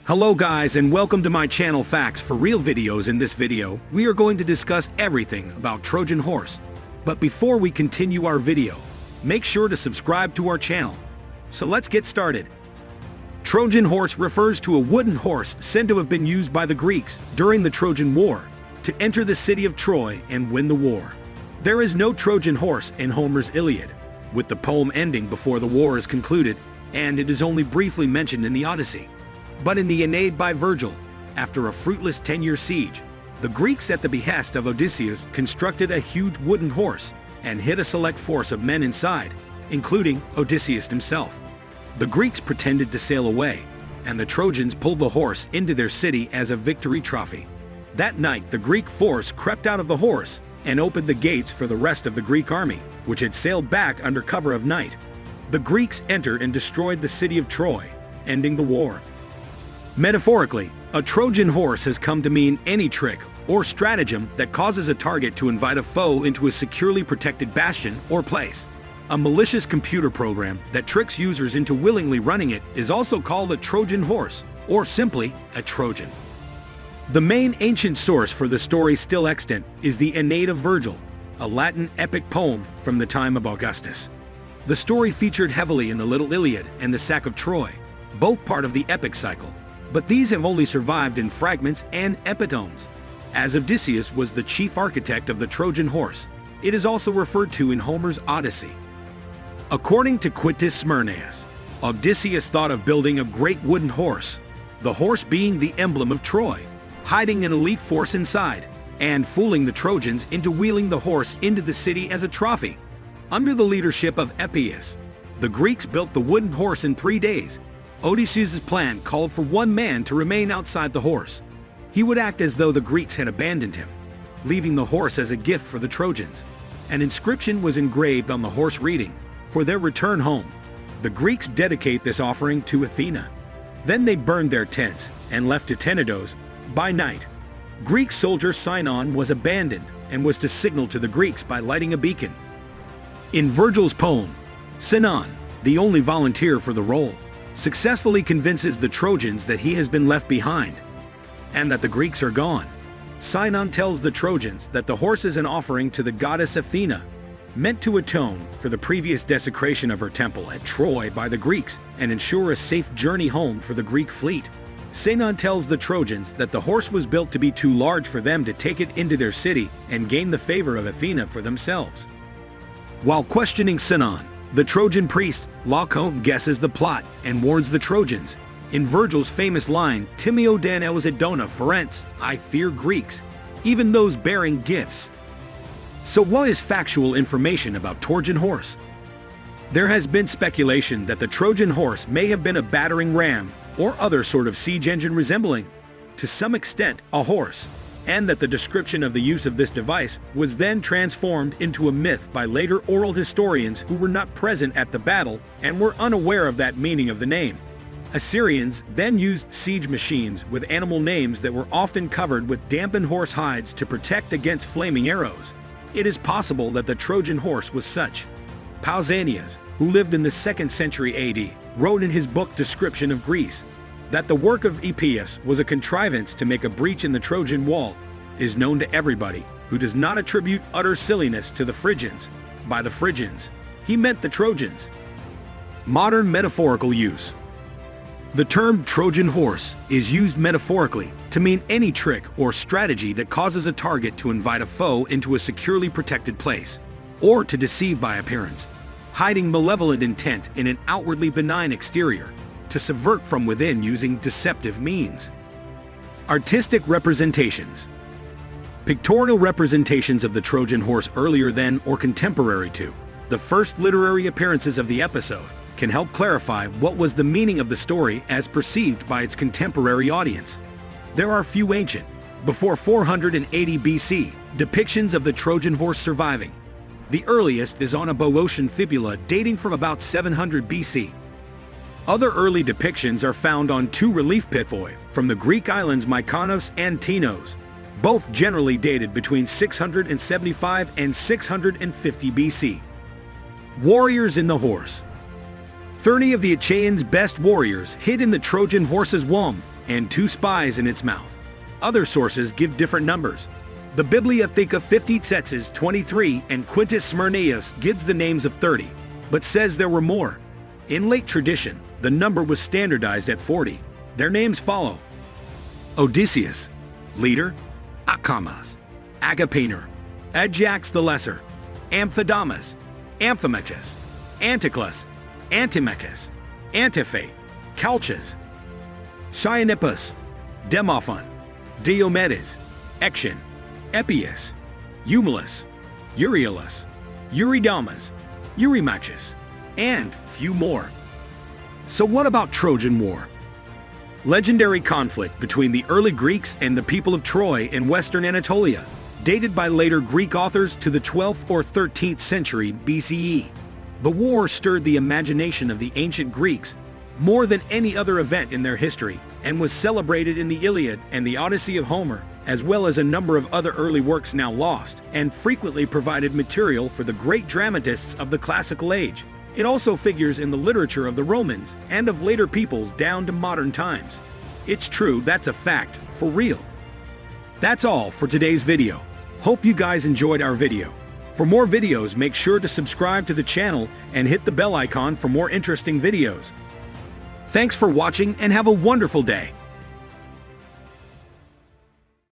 Hello guys and welcome to my channel Facts for Real videos. In this video, we are going to discuss everything about Trojan Horse. But before we continue our video, make sure to subscribe to our channel. So let's get started. Trojan Horse refers to a wooden horse said to have been used by the Greeks during the Trojan War to enter the city of Troy and win the war. There is no Trojan horse in Homer's Iliad, with the poem ending before the war is concluded, and it is only briefly mentioned in the Odyssey. But in the Aeneid by Virgil, after a fruitless 10-year siege, the Greeks at the behest of Odysseus constructed a huge wooden horse and hid a select force of men inside, including Odysseus himself. The Greeks pretended to sail away, and the Trojans pulled the horse into their city as a victory trophy. That night, the Greek force crept out of the horse and opened the gates for the rest of the Greek army, which had sailed back under cover of night. The Greeks entered and destroyed the city of Troy, ending the war. Metaphorically, a Trojan horse has come to mean any trick or stratagem that causes a target to invite a foe into a securely protected bastion or place. A malicious computer program that tricks users into willingly running it is also called a Trojan horse, or simply a Trojan. The main ancient source for the story still extant is the Aeneid of Virgil, a Latin epic poem from the time of Augustus. The story featured heavily in the Little Iliad and the Sack of Troy, both part of the epic cycle. But these have only survived in fragments and epitomes. As Odysseus was the chief architect of the Trojan horse, it is also referred to in Homer's Odyssey. According to Quintus Smyrnaeus, Odysseus thought of building a great wooden horse, the horse being the emblem of Troy, hiding an elite force inside, and fooling the Trojans into wheeling the horse into the city as a trophy. Under the leadership of Epeius, the Greeks built the wooden horse in 3 days. Odysseus' plan called for one man to remain outside the horse. He would act as though the Greeks had abandoned him, leaving the horse as a gift for the Trojans. An inscription was engraved on the horse reading, "For their return home." The Greeks dedicate this offering to Athena. Then they burned their tents and left to Tenedos. By night, Greek soldier Sinon was abandoned and was to signal to the Greeks by lighting a beacon. In Virgil's poem, Sinon, the only volunteer for the role, successfully convinces the Trojans that he has been left behind and that the Greeks are gone. Sinon tells the Trojans that the horse is an offering to the goddess Athena, meant to atone for the previous desecration of her temple at Troy by the Greeks and ensure a safe journey home for the Greek fleet. Sinon tells the Trojans that the horse was built to be too large for them to take it into their city and gain the favor of Athena for themselves. While questioning Sinon, the Trojan priest, Laocoon, guesses the plot and warns the Trojans. In Virgil's famous line, Timeo dan Elzidona ferents, I fear Greeks, even those bearing gifts. So what is factual information about Trojan horse? There has been speculation that the Trojan horse may have been a battering ram or other sort of siege engine resembling, to some extent, a horse, and that the description of the use of this device was then transformed into a myth by later oral historians who were not present at the battle and were unaware of that meaning of the name. Assyrians then used siege machines with animal names that were often covered with dampened horse hides to protect against flaming arrows. It is possible that the Trojan horse was such. Pausanias, who lived in the 2nd century AD, wrote in his book Description of Greece that the work of Epeius was a contrivance to make a breach in the Trojan wall is known to everybody who does not attribute utter silliness to the Phrygians. By the Phrygians, he meant the Trojans. Modern metaphorical use. The term Trojan horse is used metaphorically to mean any trick or strategy that causes a target to invite a foe into a securely protected place, or to deceive by appearance, hiding malevolent intent in an outwardly benign exterior, to subvert from within using deceptive means. Artistic representations. Pictorial representations of the Trojan horse earlier than or contemporary to the first literary appearances of the episode can help clarify what was the meaning of the story as perceived by its contemporary audience. There are few ancient, before 480 BC, depictions of the Trojan horse surviving. The earliest is on a Boeotian fibula dating from about 700 BC. Other early depictions are found on 2 relief pithoi from the Greek islands Mykonos and Tinos, both generally dated between 675 and 650 BC. Warriors in the horse. 30 of the Achaeans' best warriors hid in the Trojan horse's womb and 2 spies in its mouth. Other sources give different numbers. The Bibliotheca 50 23 and Quintus Smyrnaeus gives the names of 30, but says there were more. In late tradition, the number was standardized at 40. Their names follow: Odysseus, leader; Acamas, Agapanor; Ajax the Lesser; Amphidamas, Amphimachus; Anticlus, Antimachus; Antiphae, Calchas; Cyanippus, Demophon; Diomedes, Ection; Epius, Eumelus, Euryalus, Eurydamas, Eurymachus, and few more. So what about Trojan War? Legendary conflict between the early Greeks and the people of Troy in western Anatolia, dated by later Greek authors to the 12th or 13th century BCE. The war stirred the imagination of the ancient Greeks more than any other event in their history, and was celebrated in the Iliad and the Odyssey of Homer, as well as a number of other early works now lost, and frequently provided material for the great dramatists of the classical age. It also figures in the literature of the Romans and of later peoples down to modern times. It's true, that's a fact, for real. That's all for today's video. Hope you guys enjoyed our video. For more videos, make sure to subscribe to the channel and hit the bell icon for more interesting videos. Thanks for watching and have a wonderful day.